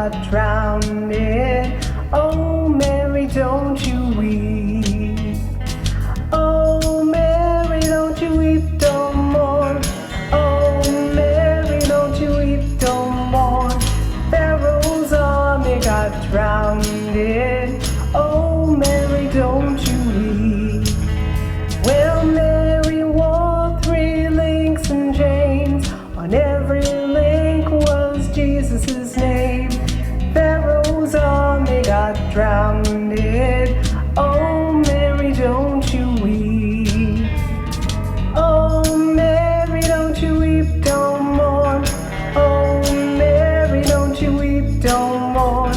got drowned in. Oh, Mary, don't you weep. Oh, Mary, don't you weep, don't mourn. Oh, Mary, don't you weep, don't mourn. Pharaoh's army got drowned in. Oh, Mary, don't you weep. Well, Mary wore 3 links and chains. On every link was Jesus' name. Pharaoh's army got drowned in. Oh, Mary, don't you weep. Oh, Mary, don't you weep, don't mourn. Oh, Mary, don't you weep, don't mourn.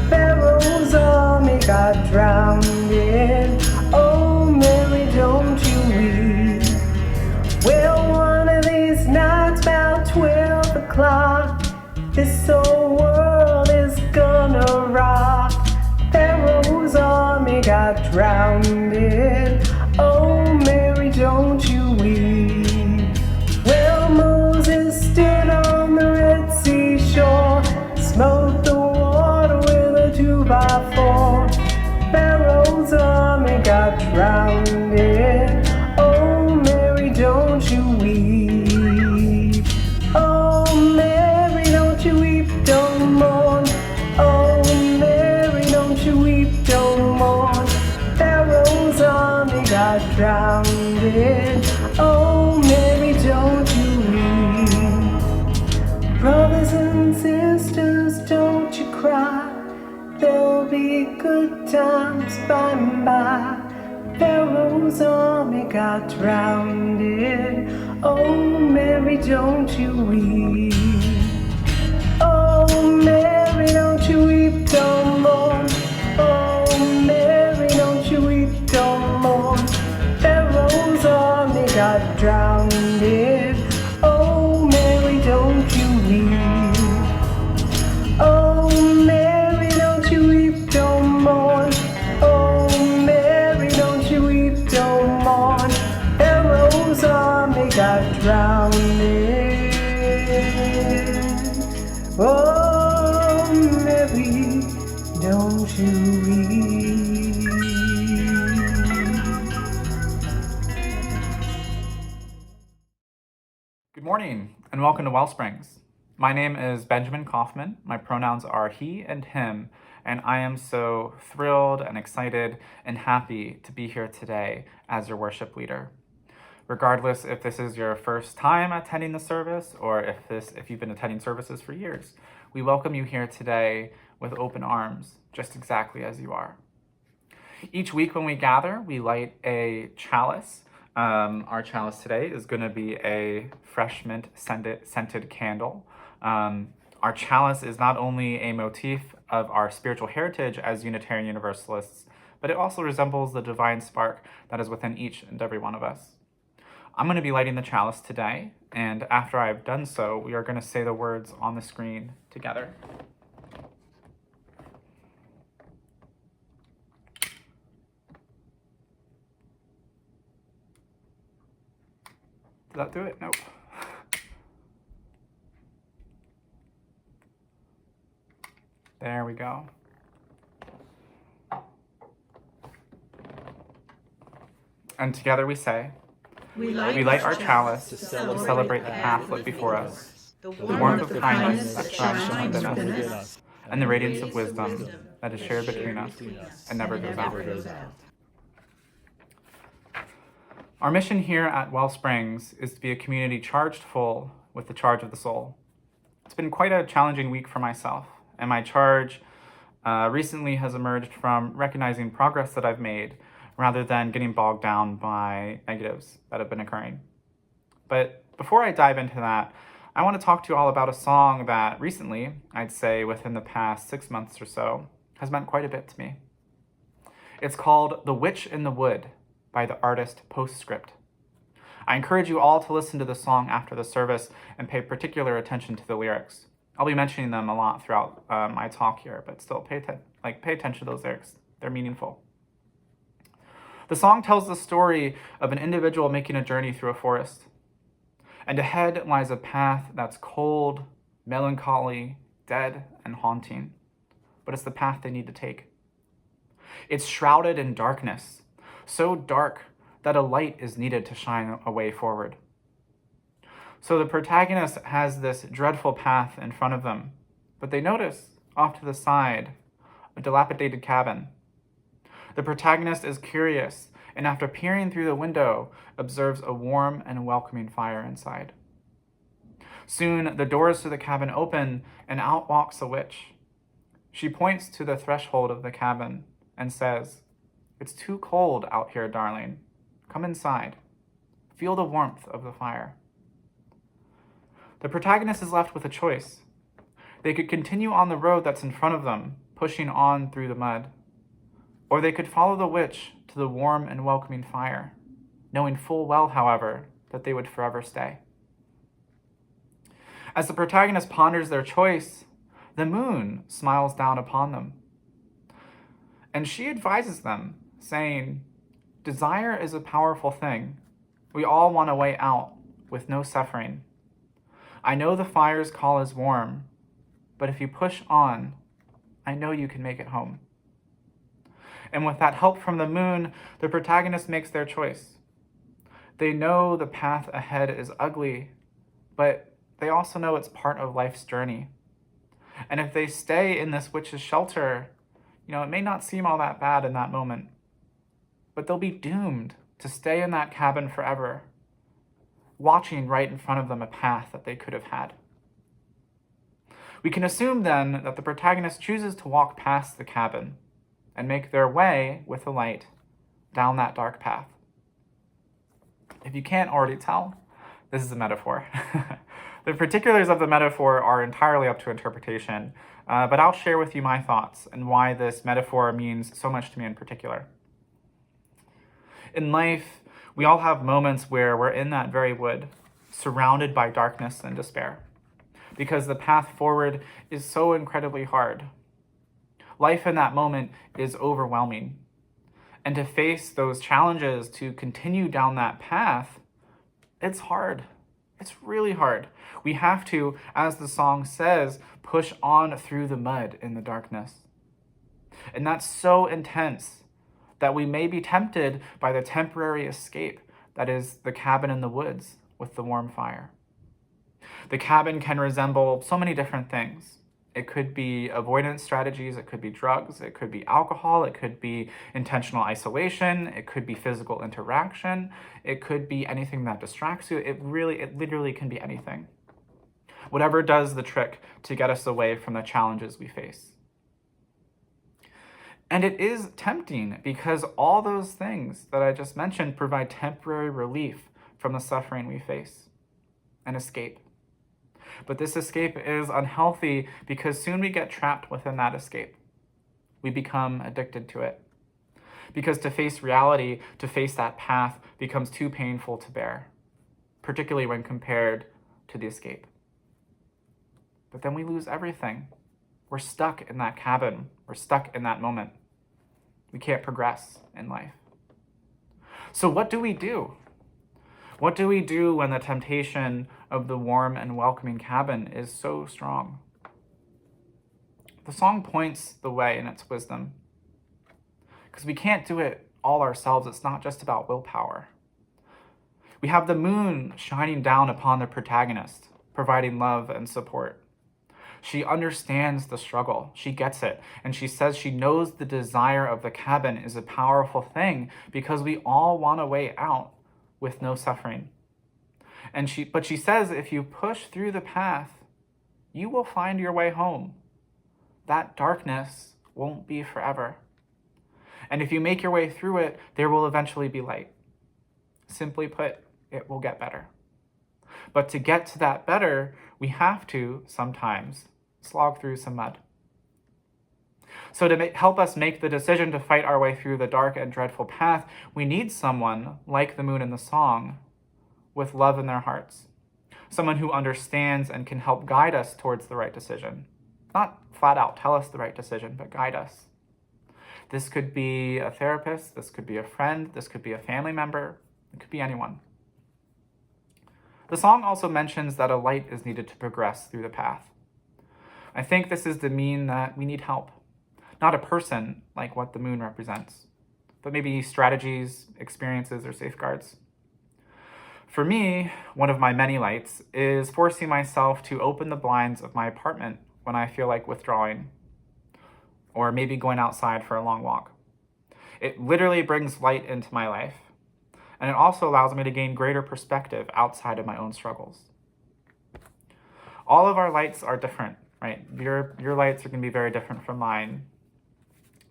Pharaoh's army got drowned in. Oh, Mary, don't you weep. Well, one of these nights about 12 o'clock, this whole world is gonna rock. Pharaoh's army got drowned in. Oh, Mary, don't you weep. Well, Moses stood on the Red Sea shore, smote the water with a 2x4. Pharaoh's army got drowned in. Oh, Mary, don't you weep. Oh, Mary, don't you weep, don't mourn. Oh, Mary, don't you weep, don't mourn. Pharaoh's army got drowned in. Oh, Mary, don't you weep. Brothers and sisters, don't you cry. There'll be good times by and by. Pharaoh's army got drowned in. Oh, Mary, don't you weep. Oh, Mary, don't you weep, don't mourn. Oh, Mary, don't you weep, don't mourn. Pharaoh's army got drowned in. Oh, Mary, don't you weep. Oh, Mary, don't you weep, don't mourn. Oh, Mary, don't you weep, don't mourn. Pharaoh's army got drowned in. Oh, Mary, don't you weep. Good morning and welcome to WellSprings. My name is Benjamin Kaufman. My pronouns are he and him, and I am so thrilled and excited and happy to be here today as your worship leader. Regardless if this is your first time attending the service or if you've been attending services for years, we welcome you here today with open arms, just exactly as you are. Each week when we gather, we light a chalice. Our chalice today is going to be a fresh mint scented candle. Our chalice is not only a motif of our spiritual heritage as Unitarian Universalists, but it also resembles the divine spark that is within each and every one of us. I'm going to be lighting the chalice today, and after I've done so, we are going to say the words on the screen together. Did that do it? Nope. There we go. And together we say, we light our chalice to celebrate the path lit before us, the warmth of kindness that shines within us, and the radiance of wisdom that is shared between us and never goes out. Our mission here at WellSprings is to be a community charged full with the charge of the soul. It's been quite a challenging week for myself, and my charge recently has emerged from recognizing progress that I've made rather than getting bogged down by negatives that have been occurring. But before I dive into that, I want to talk to you all about a song that recently, I'd say within the past 6 months or so, has meant quite a bit to me. It's called The Witch in the Wood by the artist Postscript. I encourage you all to listen to the song after the service and pay particular attention to the lyrics. I'll be mentioning them a lot throughout my talk here, but still pay attention to those lyrics. They're meaningful. The song tells the story of an individual making a journey through a forest. And ahead lies a path that's cold, melancholy, dead and haunting, but it's the path they need to take. It's shrouded in darkness, so dark that a light is needed to shine a way forward. So the protagonist has this dreadful path in front of them, but they notice off to the side a dilapidated cabin. The protagonist is curious, and after peering through the window, observes a warm and welcoming fire inside. Soon, the doors to the cabin open, and out walks a witch. She points to the threshold of the cabin and says, "It's too cold out here, darling. Come inside. Feel the warmth of the fire." The protagonist is left with a choice. They could continue on the road that's in front of them, pushing on through the mud. Or they could follow the witch to the warm and welcoming fire, knowing full well, however, that they would forever stay. As the protagonist ponders their choice, the moon smiles down upon them. And she advises them, saying, "Desire is a powerful thing. We all want a way out with no suffering. I know the fire's call is warm, but if you push on, I know you can make it home." And with that help from the moon, the protagonist makes their choice. They know the path ahead is ugly, but they also know it's part of life's journey. And if they stay in this witch's shelter, it may not seem all that bad in that moment, but they'll be doomed to stay in that cabin forever, watching right in front of them a path that they could have had. We can assume then that the protagonist chooses to walk past the cabin and make their way with the light down that dark path. If you can't already tell, this is a metaphor. The particulars of the metaphor are entirely up to interpretation, but I'll share with you my thoughts and why this metaphor means so much to me in particular. In life, we all have moments where we're in that very wood, surrounded by darkness and despair, because the path forward is so incredibly hard. Life in that moment is overwhelming. And to face those challenges, to continue down that path, it's hard. It's really hard. We have to, as the song says, push on through the mud in the darkness. And that's so intense that we may be tempted by the temporary escape that is the cabin in the woods with the warm fire. The cabin can resemble so many different things. It could be avoidance strategies, it could be drugs, it could be alcohol, it could be intentional isolation, it could be physical interaction, it could be anything that distracts you. It literally can be anything. Whatever does the trick to get us away from the challenges we face. And it is tempting because all those things that I just mentioned provide temporary relief from the suffering we face, an escape. But this escape is unhealthy because soon we get trapped within that escape. We become addicted to it. Because to face reality, to face that path, becomes too painful to bear, particularly when compared to the escape. But then we lose everything. We're stuck in that cabin. We're stuck in that moment. We can't progress in life. So what do we do? What do we do when the temptation of the warm and welcoming cabin is so strong? The song points the way in its wisdom. Because we can't do it all ourselves. It's not just about willpower. We have the moon shining down upon the protagonist, providing love and support. She understands the struggle. She gets it. And she says she knows the desire of the cabin is a powerful thing because we all want a way out with no suffering. But she says if you push through the path, you will find your way home. That darkness won't be forever. And if you make your way through it, there will eventually be light. Simply put, it will get better. But to get to that better, we have to, sometimes, slog through some mud. So to help us make the decision to fight our way through the dark and dreadful path, we need someone, like the moon in the song, with love in their hearts. Someone who understands and can help guide us towards the right decision. Not flat out tell us the right decision, but guide us. This could be a therapist, this could be a friend, this could be a family member, it could be anyone. The song also mentions that a light is needed to progress through the path. I think this is to mean that we need help. Not a person like what the moon represents, but maybe strategies, experiences, or safeguards. For me, one of my many lights is forcing myself to open the blinds of my apartment when I feel like withdrawing, or maybe going outside for a long walk. It literally brings light into my life, and it also allows me to gain greater perspective outside of my own struggles. All of our lights are different, right? Your lights are going to be very different from mine,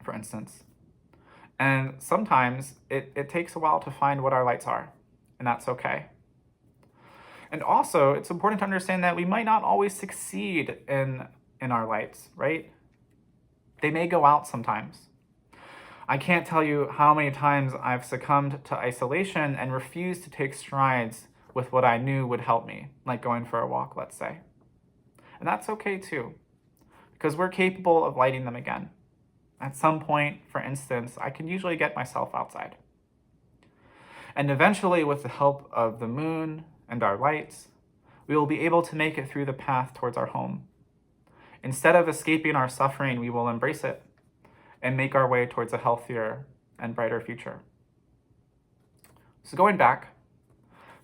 for instance. And sometimes it takes a while to find what our lights are, and that's okay. And also, it's important to understand that we might not always succeed in our lights, right? They may go out sometimes. I can't tell you how many times I've succumbed to isolation and refused to take strides with what I knew would help me, like going for a walk, let's say. And that's okay too, because we're capable of lighting them again. At some point, for instance, I can usually get myself outside. And eventually, with the help of the moon and our lights, we will be able to make it through the path towards our home. Instead of escaping our suffering, we will embrace it and make our way towards a healthier and brighter future. So going back,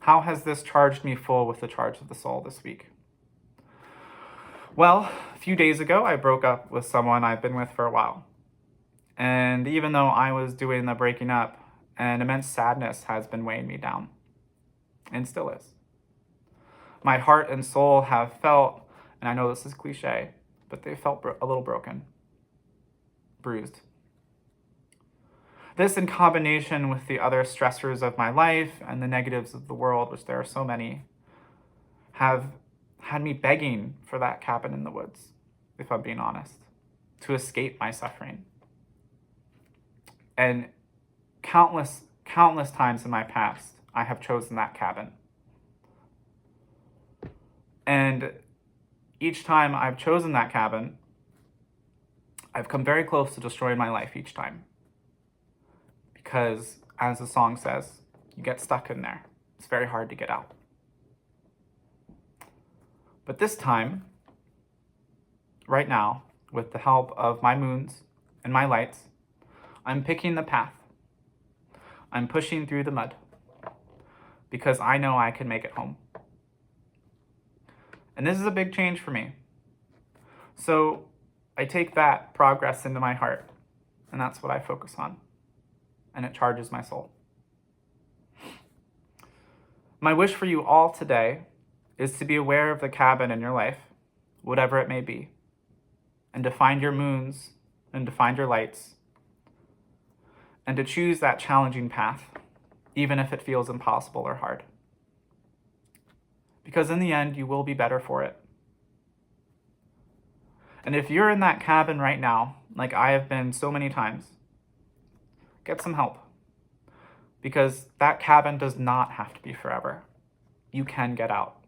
how has this charged me full with the charge of the soul this week? Well, a few days ago, I broke up with someone I've been with for a while. And even though I was doing the breaking up, an immense sadness has been weighing me down, and still is. My heart and soul have felt, and I know this is cliche, but they felt a little broken, bruised. This, in combination with the other stressors of my life and the negatives of the world, which there are so many, have had me begging for that cabin in the woods, if I'm being honest, to escape my suffering. And countless times in my past, I have chosen that cabin. And each time I've chosen that cabin, I've come very close to destroying my life each time. Because, as the song says, you get stuck in there. It's very hard to get out. But this time, right now, with the help of my moons and my lights, I'm picking the path. I'm pushing through the mud because I know I can make it home. And this is a big change for me. So I take that progress into my heart, and that's what I focus on. And it charges my soul. My wish for you all today is to be aware of the cabin in your life, whatever it may be, and to find your moons and to find your lights, and to choose that challenging path, even if it feels impossible or hard. Because in the end, you will be better for it. And if you're in that cabin right now, like I have been so many times, get some help. Because that cabin does not have to be forever. You can get out.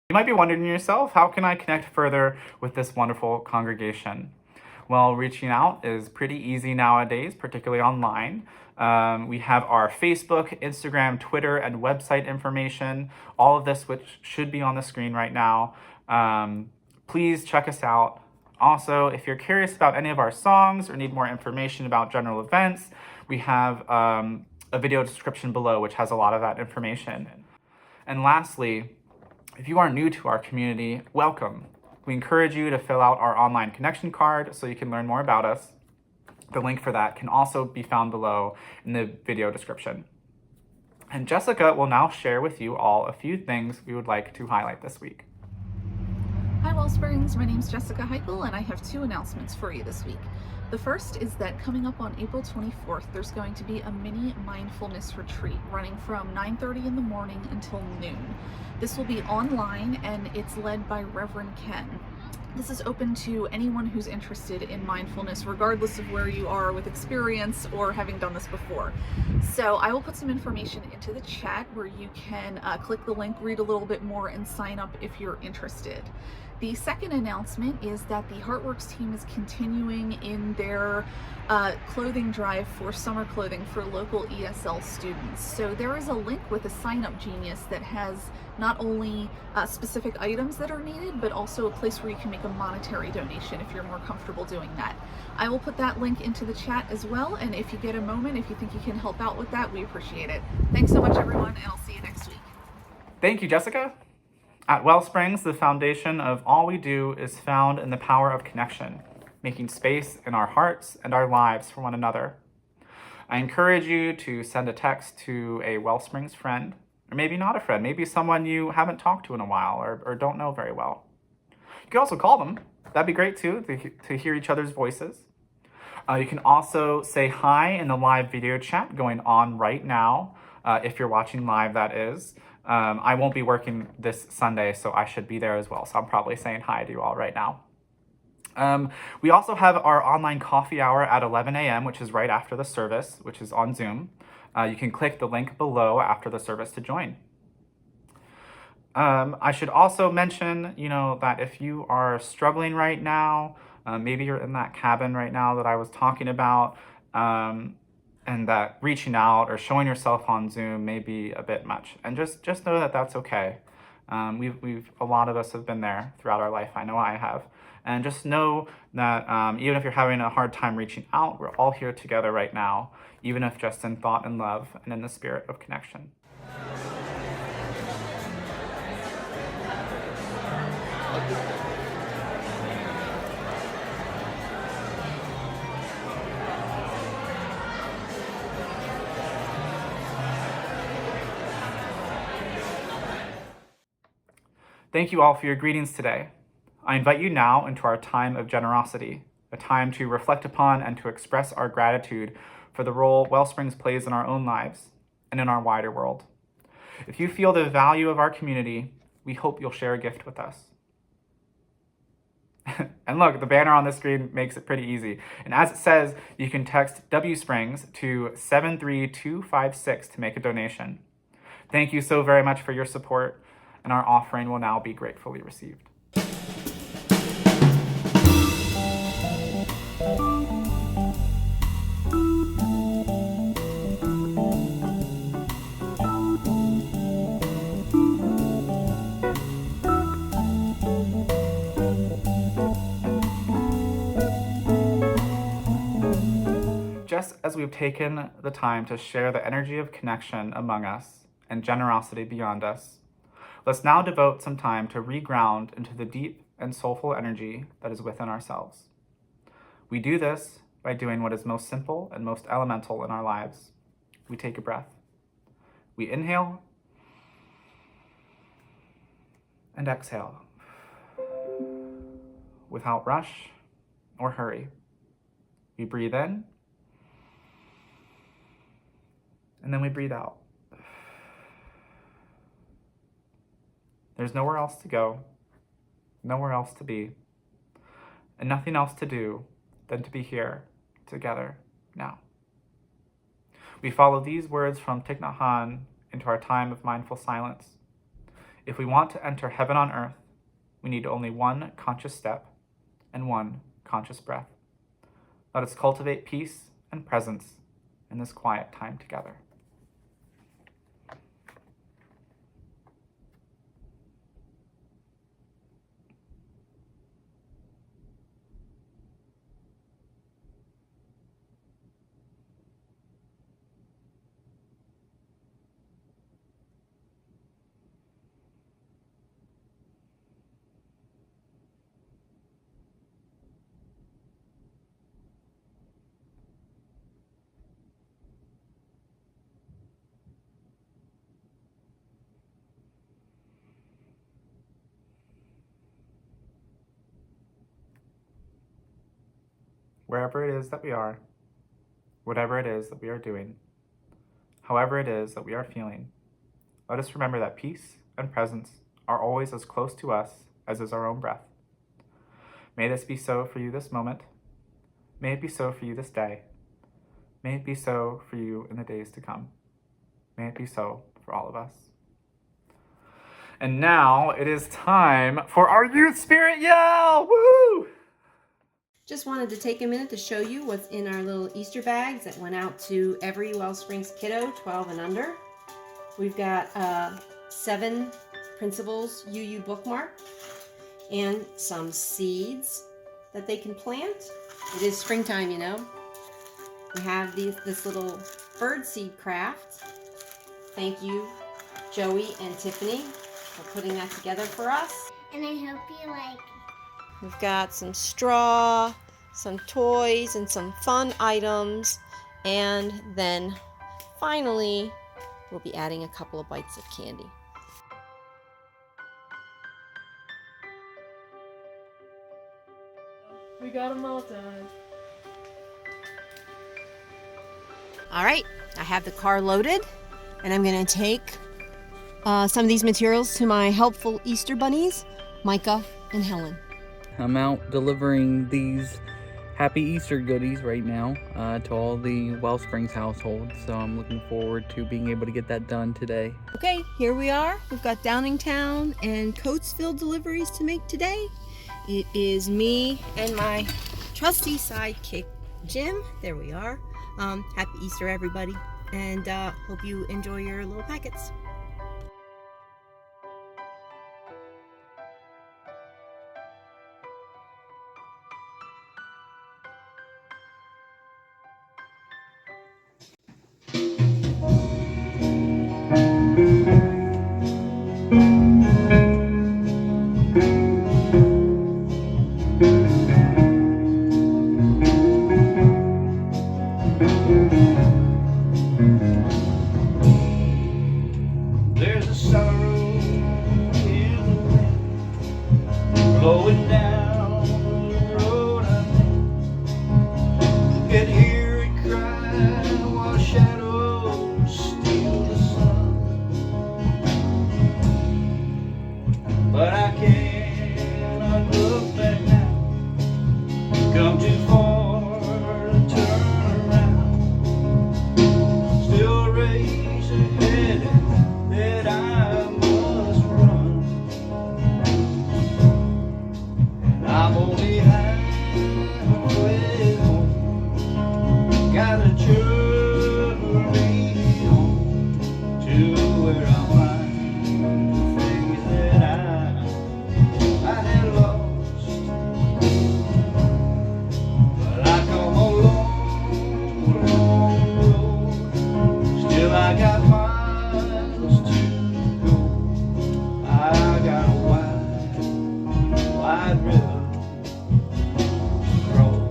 You might be wondering to yourself, how can I connect further with this wonderful congregation? Well, reaching out is pretty easy nowadays, particularly online. We have our Facebook, Instagram, Twitter, and website information, all of this which should be on the screen right now. Please check us out. Also, if you're curious about any of our songs or need more information about general events, we have a video description below which has a lot of that information. And lastly, if you are new to our community, welcome. We encourage you to fill out our online connection card so you can learn more about us. The link for that can also be found below in the video description. And Jessica will now share with you all a few things we would like to highlight this week. Hi WellSprings, my name is Jessica Heichel and I have two announcements for you this week. The first is that coming up on April 24th, there's going to be a mini mindfulness retreat running from 9:30 in the morning until noon. This will be online and it's led by Reverend Ken. This is open to anyone who's interested in mindfulness, regardless of where you are with experience or having done this before. So I will put some information into the chat where you can click the link, read a little bit more, and sign up if you're interested. The second announcement is that the Heartworks team is continuing in their clothing drive for summer clothing for local ESL students. So there is a link with a Sign Up Genius that has not only specific items that are needed, but also a place where you can make a monetary donation if you're more comfortable doing that. I will put that link into the chat as well, and if you get a moment, if you think you can help out with that, we appreciate it. Thanks so much, everyone, and I'll see you next week. Thank you, Jessica. At WellSprings, the foundation of all we do is found in the power of connection, making space in our hearts and our lives for one another. I encourage you to send a text to a WellSprings friend, or maybe not a friend, maybe someone you haven't talked to in a while or don't know very well. You can also call them. That'd be great too, to hear each other's voices. You can also say hi in the live video chat going on right now, if you're watching live, that is. I won't be working this Sunday, so I should be there as well. So I'm probably saying hi to you all right now. We also have our online coffee hour at 11 a.m., which is right after the service, which is on Zoom. You can click the link below after the service to join. I should also mention, that if you are struggling right now, maybe you're in that cabin right now that I was talking about, and that reaching out or showing yourself on Zoom may be a bit much. And just know that that's okay. A lot of us have been there throughout our life. I know I have. And just know that even if you're having a hard time reaching out, we're all here together right now, even if just in thought and love and in the spirit of connection. Thank you all for your greetings today. I invite you now into our time of generosity, a time to reflect upon and to express our gratitude for the role WellSprings plays in our own lives and in our wider world. If you feel the value of our community, we hope you'll share a gift with us. And look, the banner on the screen makes it pretty easy. And as it says, you can text WSprings to 73256 to make a donation. Thank you so very much for your support, and our offering will now be gratefully received. Just as we've taken the time to share the energy of connection among us and generosity beyond us, let's now devote some time to reground into the deep and soulful energy that is within ourselves. We do this by doing what is most simple and most elemental in our lives. We take a breath. We inhale and exhale without rush or hurry. We breathe in and then we breathe out. There's nowhere else to go, nowhere else to be, and nothing else to do than to be here together now. We follow these words from Thich Nhat Hanh into our time of mindful silence. If we want to enter heaven on earth, we need only one conscious step and one conscious breath. Let us cultivate peace and presence in this quiet time together. Wherever it is that we are, whatever it is that we are doing, however it is that we are feeling, let us remember that peace and presence are always as close to us as is our own breath. May this be so for you this moment. May it be so for you this day. May it be so for you in the days to come. May it be so for all of us. And now it is time for our Youth Spirit Yell! Woo! Just wanted to take a minute to show you what's in our little Easter bags that went out to every WellSprings kiddo 12 and under. We've got 7 Principles UU bookmark and some seeds that they can plant. It is springtime, you know. We have this little bird seed craft. Thank you, Joey and Tiffany, for putting that together for us. And I hope you like. We've got some straw, some toys, and some fun items. And then finally, we'll be adding a couple of bites of candy. We got them all done. All right, I have the car loaded, and I'm going to take some of these materials to my helpful Easter bunnies, Micah and Helen. I'm out delivering these Happy Easter goodies right now to all the WellSprings households, so I'm looking forward to being able to get that done today. Okay, here we are. We've got Downingtown and Coatesville deliveries to make today. It is me and my trusty sidekick, Jim. There we are. Happy Easter, everybody, and hope you enjoy your little packets. There's a sorrow in the wind blowing down the road I'm in. Can hear it cry while shadows steal the sun. But I cannot look back now. Come too far to turn around. Still raise ahead that I must run, and I'm only halfway home. Got a journey on to where I'll find the things that I had lost. But I come a long, long road. Still I got miles to go. I got a wide river to cross.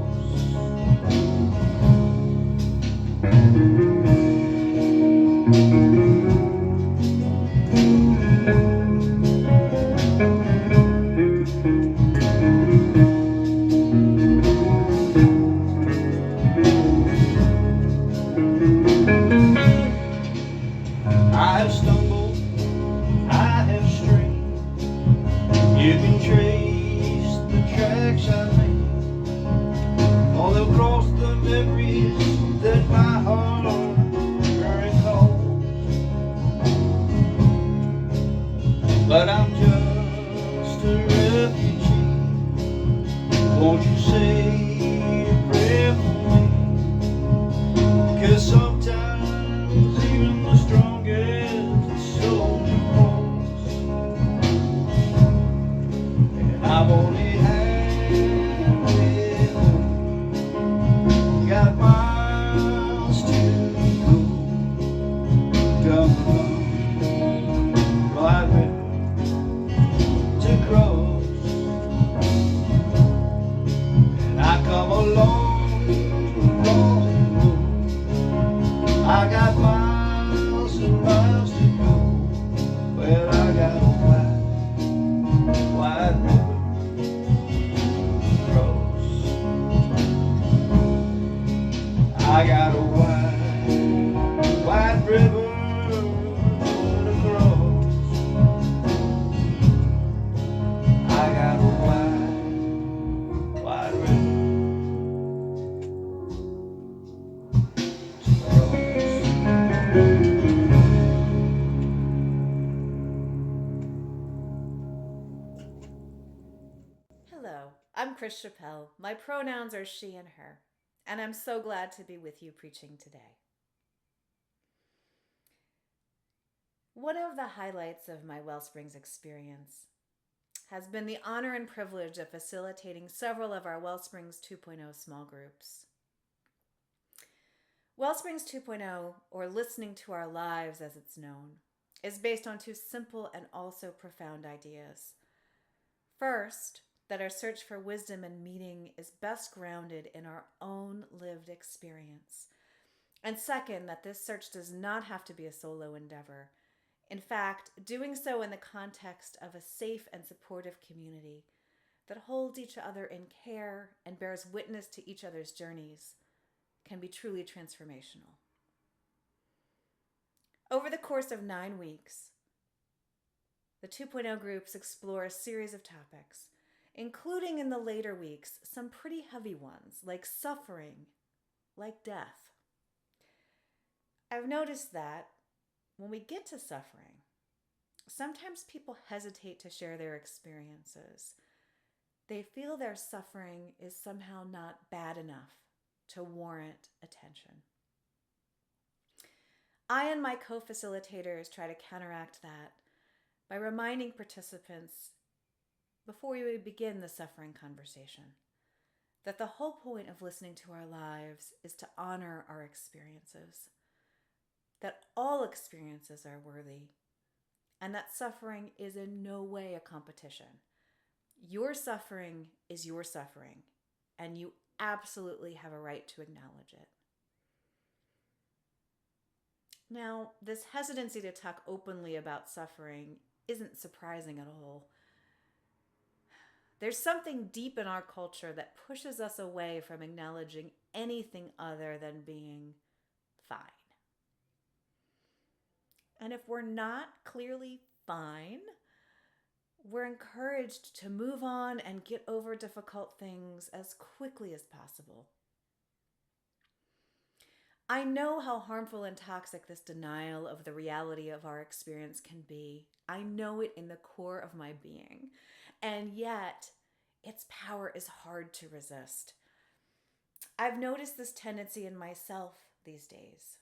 I have stumbled, I have strayed. You can trace the tracks I made. All across the memories that my heart recalls. But I'm just a refugee. Won't you say a prayer for me? 'Cause sometimes even the strongest soul falls. And I'm only halfway home. Got miles to go. Come along, wide river to cross. And I come along, long road. I got miles and miles to go. Well, I got a wide river to cross. I got a wide river to cross. I got a wide river to cross. Hello, I'm Chris Chappelle. My pronouns are she and her, and I'm so glad to be with you preaching today. One of the highlights of my WellSprings experience has been the honor and privilege of facilitating several of our WellSprings 2.0 small groups. WellSprings 2.0, or Listening to Our Lives as it's known, is based on two simple and also profound ideas. First, that our search for wisdom and meaning is best grounded in our own lived experience. And second, that this search does not have to be a solo endeavor. In fact, doing so in the context of a safe and supportive community that holds each other in care and bears witness to each other's journeys can be truly transformational. Over the course of 9 weeks, the 2.0 groups explore a series of topics, including in the later weeks some pretty heavy ones like suffering, like death. I've noticed that when we get to suffering, sometimes people hesitate to share their experiences. They feel their suffering is somehow not bad enough to warrant attention. I and my co-facilitators try to counteract that by reminding participants before we begin the suffering conversation that the whole point of listening to our lives is to honor our experiences, that all experiences are worthy, and that suffering is in no way a competition. Your suffering is your suffering, and you absolutely have a right to acknowledge it. Now, this hesitancy to talk openly about suffering isn't surprising at all. There's something deep in our culture that pushes us away from acknowledging anything other than being fine. And if we're not clearly fine, we're encouraged to move on and get over difficult things as quickly as possible. I know how harmful and toxic this denial of the reality of our experience can be. I know it in the core of my being. And yet, its power is hard to resist. I've noticed this tendency in myself these days.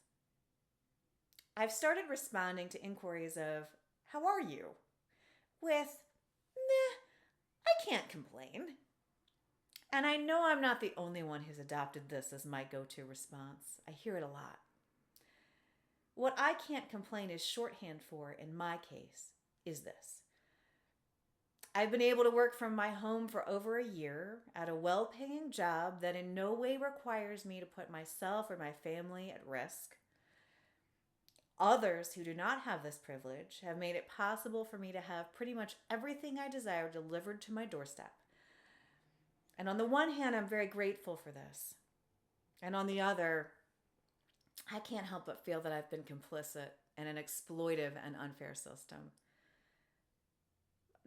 I've started responding to inquiries of, "How are you?" with, "Meh, I can't complain." And I know I'm not the only one who's adopted this as my go-to response. I hear it a lot. What I can't complain is shorthand for, in my case, is this. I've been able to work from my home for over a year at a well-paying job that in no way requires me to put myself or my family at risk. Others who do not have this privilege have made it possible for me to have pretty much everything I desire delivered to my doorstep. And on the one hand, I'm very grateful for this. And on the other, I can't help but feel that I've been complicit in an exploitive and unfair system.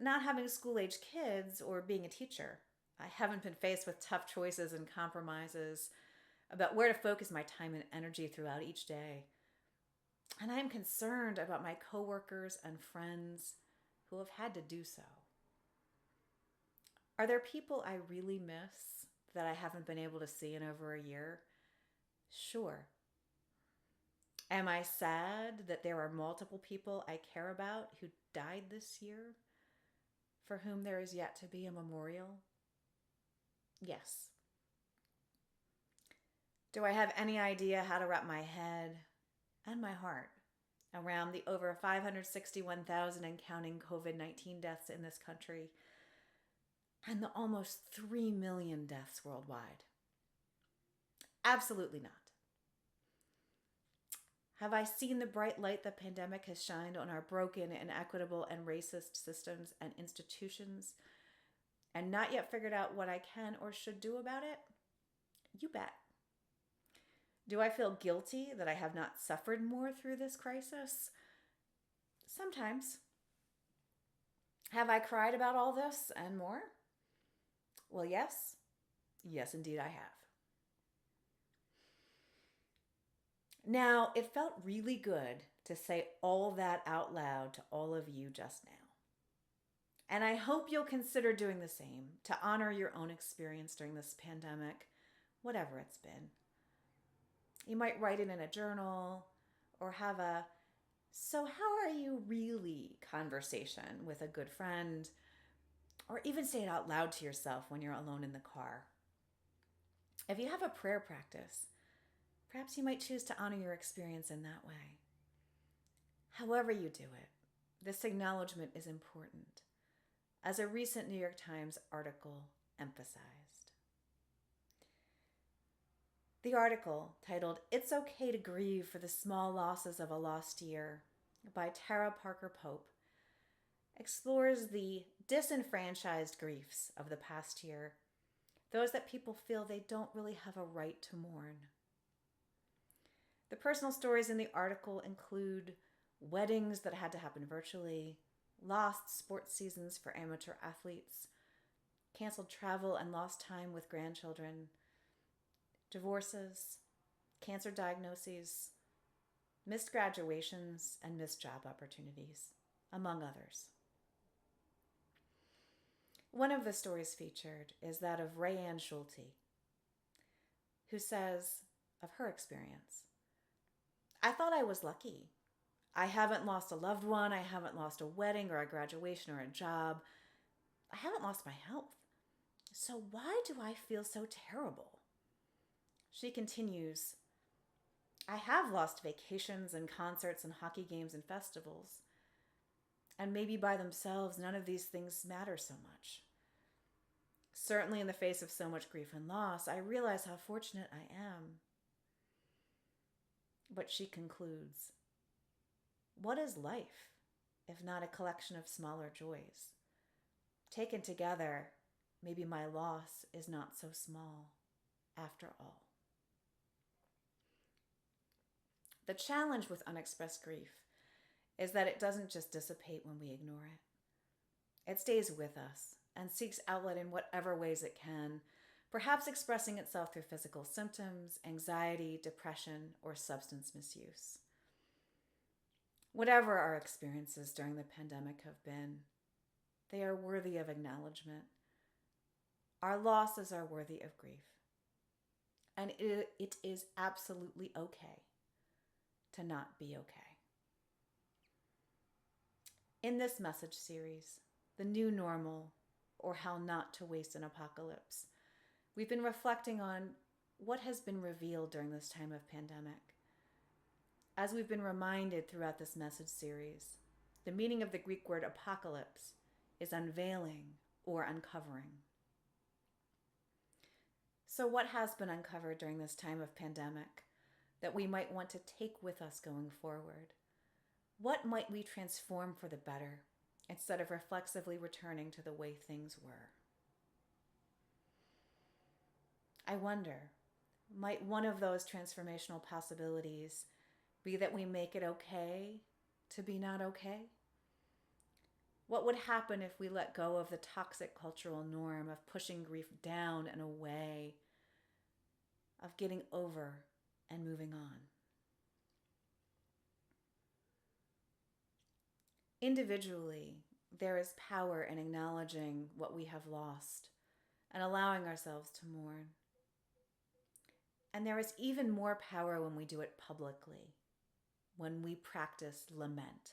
Not having school-age kids or being a teacher, I haven't been faced with tough choices and compromises about where to focus my time and energy throughout each day. And I'm concerned about my coworkers and friends who have had to do so. Are there people I really miss that I haven't been able to see in over a year? Sure. Am I sad that there are multiple people I care about who died this year, for whom there is yet to be a memorial? Yes. Do I have any idea how to wrap my head and my heart around the over 561,000 and counting COVID-19 deaths in this country and the almost 3 million deaths worldwide? Absolutely not. Have I seen the bright light the pandemic has shined on our broken, inequitable, and racist systems and institutions and not yet figured out what I can or should do about it? You bet. Do I feel guilty that I have not suffered more through this crisis? Sometimes. Have I cried about all this and more? Well, yes. Yes, indeed, I have. Now, it felt really good to say all that out loud to all of you just now. And I hope you'll consider doing the same to honor your own experience during this pandemic, whatever it's been. You might write it in a journal or have a "so how are you really" conversation with a good friend, or even say it out loud to yourself when you're alone in the car. If you have a prayer practice, perhaps you might choose to honor your experience in that way. However you do it, this acknowledgement is important, as a recent New York Times article emphasized. The article, titled "It's Okay to Grieve for the Small Losses of a Lost Year" by Tara Parker Pope, explores the disenfranchised griefs of the past year, those that people feel they don't really have a right to mourn. The personal stories in the article include weddings that had to happen virtually, lost sports seasons for amateur athletes, canceled travel and lost time with grandchildren, divorces, cancer diagnoses, missed graduations, and missed job opportunities, among others. One of the stories featured is that of Rayanne Schulte, who says of her experience, "I thought I was lucky. I haven't lost a loved one. I haven't lost a wedding or a graduation or a job. I haven't lost my health. So why do I feel so terrible?" She continues, "I have lost vacations and concerts and hockey games and festivals. And maybe by themselves, none of these things matter so much. Certainly in the face of so much grief and loss, I realize how fortunate I am." But she concludes, "What is life if not a collection of smaller joys? Taken together, maybe my loss is not so small after all." The challenge with unexpressed grief is that it doesn't just dissipate when we ignore it. It stays with us and seeks outlet in whatever ways it can, perhaps expressing itself through physical symptoms, anxiety, depression, or substance misuse. Whatever our experiences during the pandemic have been, they are worthy of acknowledgement. Our losses are worthy of grief. And it is absolutely okay to not be okay. In this message series, The New Normal, or How Not to Waste an Apocalypse, we've been reflecting on what has been revealed during this time of pandemic. As we've been reminded throughout this message series, the meaning of the Greek word apocalypse is unveiling or uncovering. So what has been uncovered during this time of pandemic that we might want to take with us going forward? What might we transform for the better instead of reflexively returning to the way things were? I wonder, might one of those transformational possibilities be that we make it okay to be not okay? What would happen if we let go of the toxic cultural norm of pushing grief down and away, of getting over and moving on? Individually, there is power in acknowledging what we have lost and allowing ourselves to mourn. And there is even more power when we do it publicly, when we practice lament.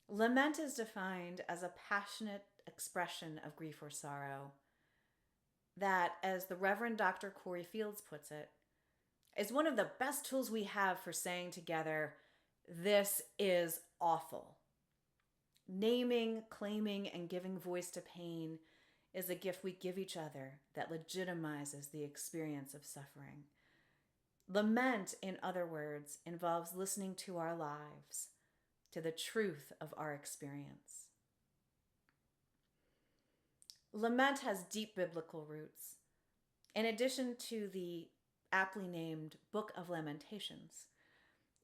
Lament is defined as a passionate expression of grief or sorrow that, as the Reverend Dr. Corey Fields puts it, is one of the best tools we have for saying together, "This is awful." Naming, claiming, and giving voice to pain is a gift we give each other that legitimizes the experience of suffering. Lament, in other words, involves listening to our lives, to the truth of our experience. Lament has deep biblical roots. In addition to the aptly named Book of Lamentations,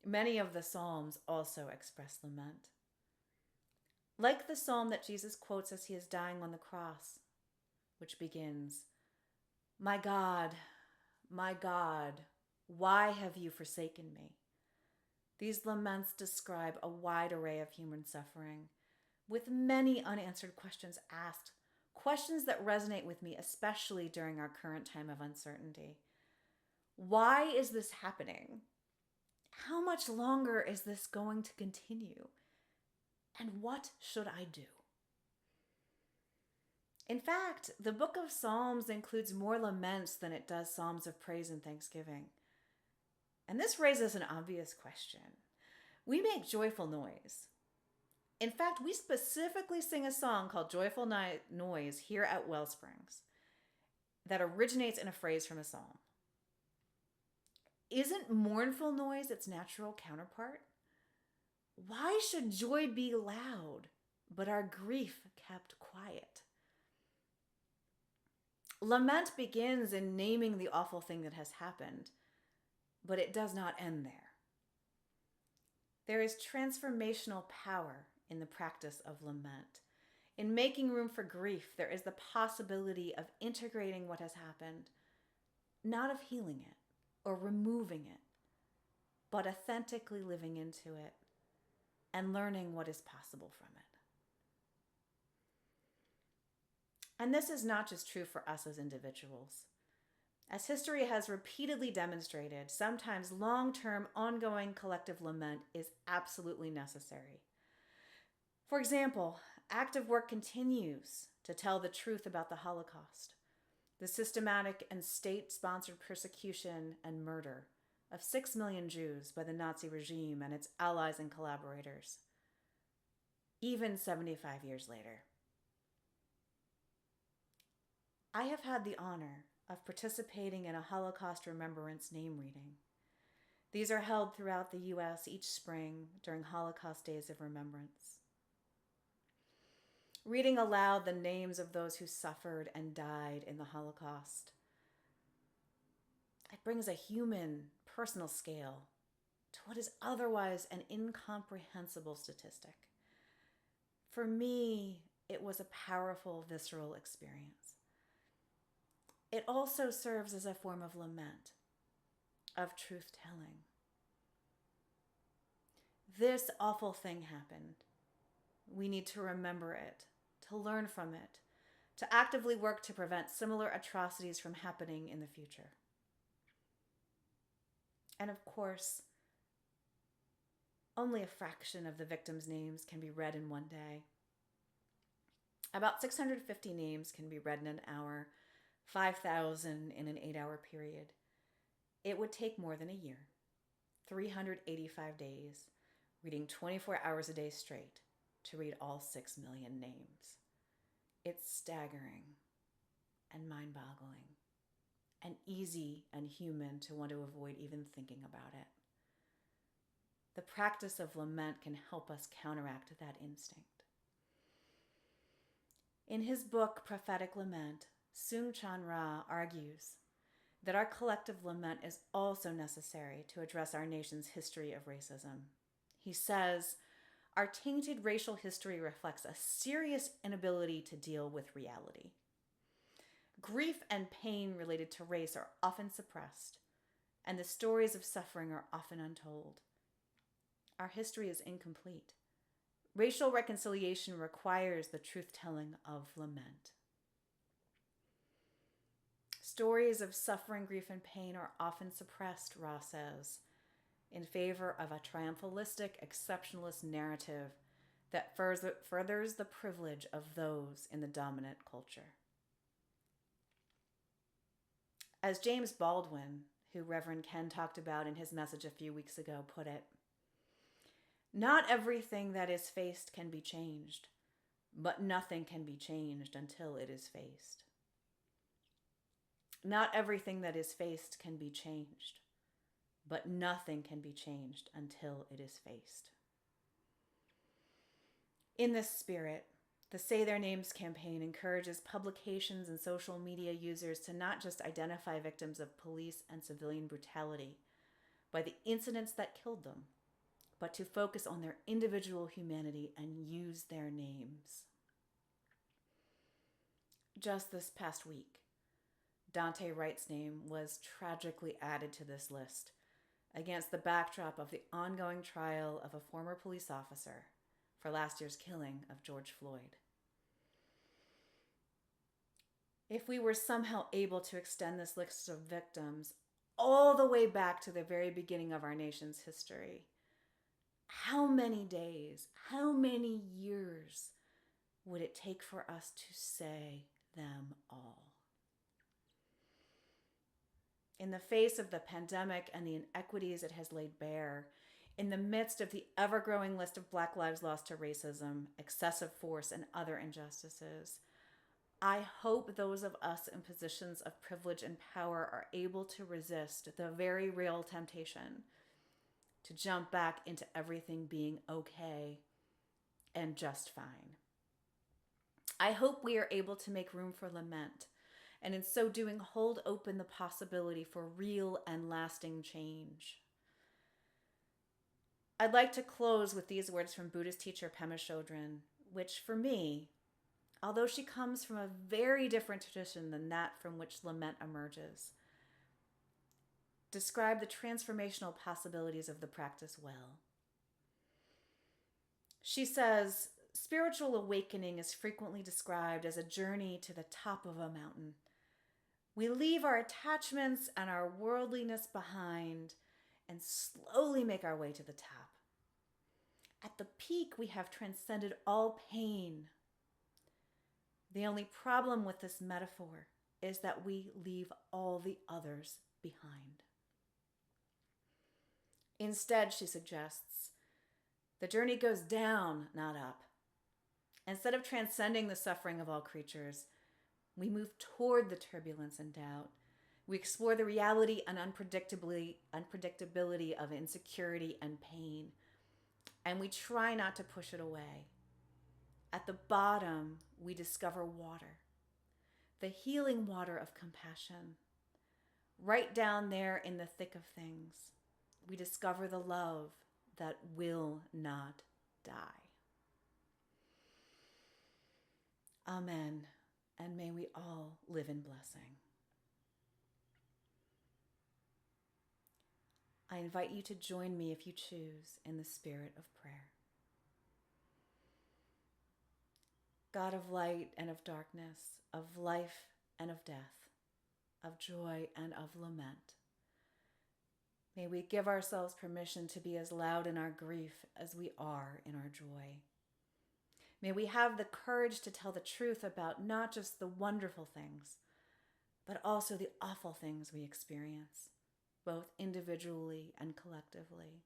many of the Psalms also express lament. Like the psalm that Jesus quotes as he is dying on the cross, which begins, my God, why have you forsaken me?" These laments describe a wide array of human suffering, with many unanswered questions asked, questions that resonate with me, especially during our current time of uncertainty. Why is this happening? How much longer is this going to continue? And what should I do? In fact, the book of Psalms includes more laments than it does psalms of praise and thanksgiving. And this raises an obvious question. We make joyful noise. In fact, we specifically sing a song called Joyful Noise here at WellSprings that originates in a phrase from a psalm. Isn't mournful noise its natural counterpart? Why should joy be loud, but our grief kept quiet? Lament begins in naming the awful thing that has happened, but it does not end there. There is transformational power in the practice of lament. In making room for grief, there is the possibility of integrating what has happened, not of healing it or removing it, but authentically living into it and learning what is possible from it. And this is not just true for us as individuals. As history has repeatedly demonstrated, sometimes long-term, ongoing collective lament is absolutely necessary. For example, active work continues to tell the truth about the Holocaust, the systematic and state-sponsored persecution and murder of 6 million Jews by the Nazi regime and its allies and collaborators, even 75 years later. I have had the honor of participating in a Holocaust Remembrance name reading. These are held throughout the U.S. each spring during Holocaust Days of Remembrance. Reading aloud the names of those who suffered and died in the Holocaust, it brings a human, personal scale to what is otherwise an incomprehensible statistic. For me, it was a powerful, visceral experience. It also serves as a form of lament, of truth-telling. This awful thing happened. We need to remember it, to learn from it, to actively work to prevent similar atrocities from happening in the future. And of course, only a fraction of the victims' names can be read in one day. About 650 names can be read in an hour, 5,000 in an 8-hour period. It would take more than a year, 385 days, reading 24 hours a day straight to read all 6 million names. It's staggering and mind-boggling and easy and human to want to avoid even thinking about it. The practice of lament can help us counteract that instinct. In his book, Prophetic Lament, Soong-Chan Rah argues that our collective lament is also necessary to address our nation's history of racism. He says, our tainted racial history reflects a serious inability to deal with reality. Grief and pain related to race are often suppressed, and the stories of suffering are often untold. Our history is incomplete. Racial reconciliation requires the truth-telling of lament. Stories of suffering, grief, and pain are often suppressed, Rah says, in favor of a triumphalistic, exceptionalist narrative that furthers the privilege of those in the dominant culture. As James Baldwin, who Reverend Ken talked about in his message a few weeks ago, put it, not everything that is faced can be changed, but nothing can be changed until it is faced. Not everything that is faced can be changed, but nothing can be changed until it is faced. In this spirit, the Say Their Names campaign encourages publications and social media users to not just identify victims of police and civilian brutality by the incidents that killed them, but to focus on their individual humanity and use their names. Just this past week, Dante Wright's name was tragically added to this list against the backdrop of the ongoing trial of a former police officer for last year's killing of George Floyd. If we were somehow able to extend this list of victims all the way back to the very beginning of our nation's history, how many days, how many years would it take for us to say them all? In the face of the pandemic and the inequities it has laid bare, in the midst of the ever-growing list of Black lives lost to racism, excessive force, and other injustices, I hope those of us in positions of privilege and power are able to resist the very real temptation to jump back into everything being okay and just fine. I hope we are able to make room for lament, and in so doing, hold open the possibility for real and lasting change. I'd like to close with these words from Buddhist teacher Pema Chodron, which for me, although she comes from a very different tradition than that from which lament emerges, describe the transformational possibilities of the practice well. She says, spiritual awakening is frequently described as a journey to the top of a mountain. We leave our attachments and our worldliness behind and slowly make our way to the top. At the peak, we have transcended all pain. The only problem with this metaphor is that we leave all the others behind. Instead, she suggests, the journey goes down, not up. Instead of transcending the suffering of all creatures, we move toward the turbulence and doubt. We explore the reality and unpredictability of insecurity and pain, and we try not to push it away. At the bottom, we discover water, the healing water of compassion. Right down there in the thick of things, we discover the love that will not die. Amen, and may we all live in blessing. I invite you to join me, if you choose, in the spirit of prayer. God of light and of darkness, of life and of death, of joy and of lament, may we give ourselves permission to be as loud in our grief as we are in our joy. May we have the courage to tell the truth about not just the wonderful things, but also the awful things we experience, both individually and collectively.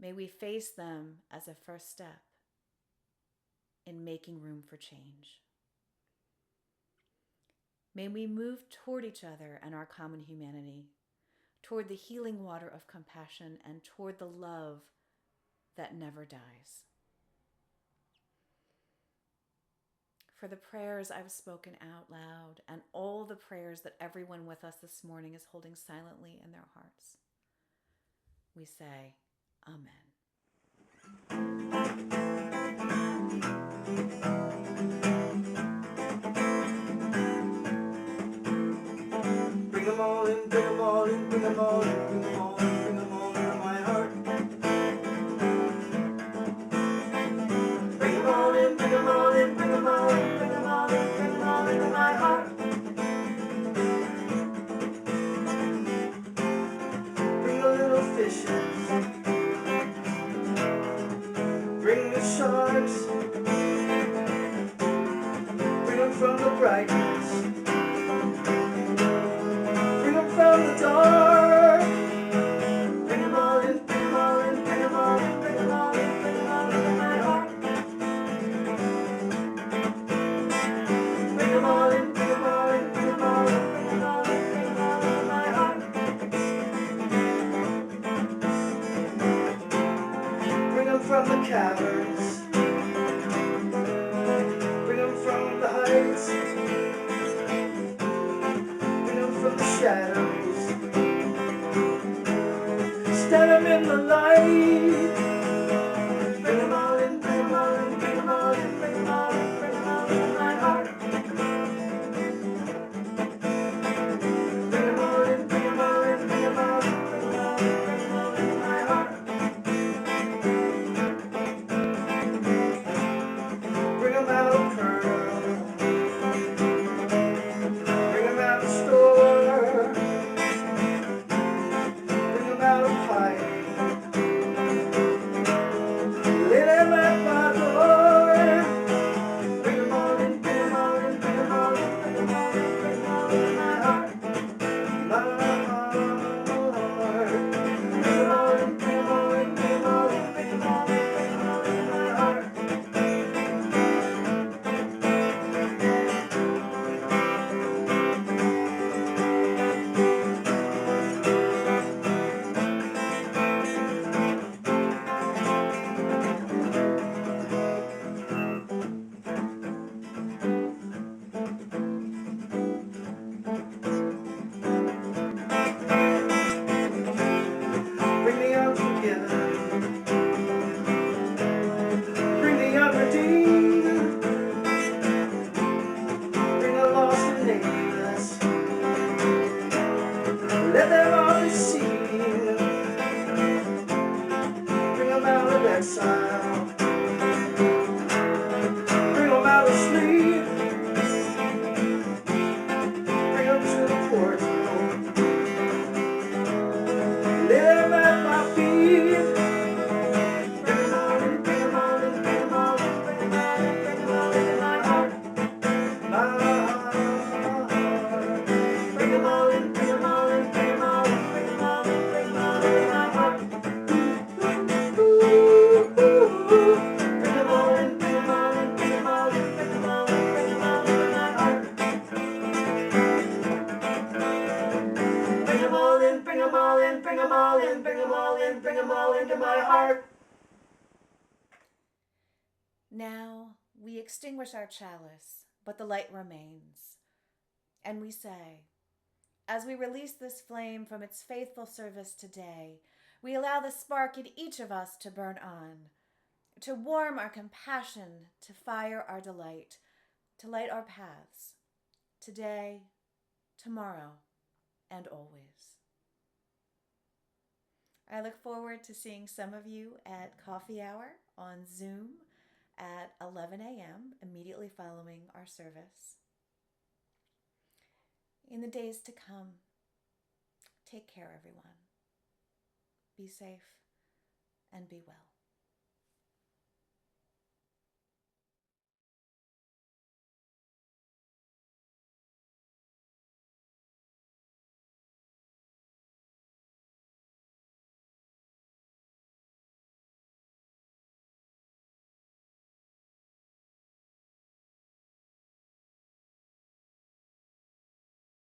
May we face them as a first step in making room for change. May we move toward each other and our common humanity, toward the healing water of compassion and toward the love that never dies. For the prayers I've spoken out loud and all the prayers that everyone with us this morning is holding silently in their hearts, we say, Amen. Bring them all in, bring them all in, bring them all in, bring them all in, bring them all into my heart. Bring them all in, bring them all in, bring them all in, bring them all in, bring them all into my heart. Bring the little fishes, bring the sharks, bring them from the brightness, bring them from the dark. Bring them all in, bring them all in, bring them all in, bring them all in, bring them all into my heart. Bring them all in, bring them all in, bring them all in, bring them all in, bring them all into my heart. Bring them from the caverns, bring them from the heights, heart. Now we extinguish our chalice, but the light remains. And we say, as we release this flame from its faithful service today, we allow the spark in each of us to burn on, to warm our compassion, to fire our delight, to light our paths, today, tomorrow, and always. I look forward to seeing some of you at coffee hour on Zoom at 11 a.m., immediately following our service. In the days to come, take care, everyone. Be safe and be well.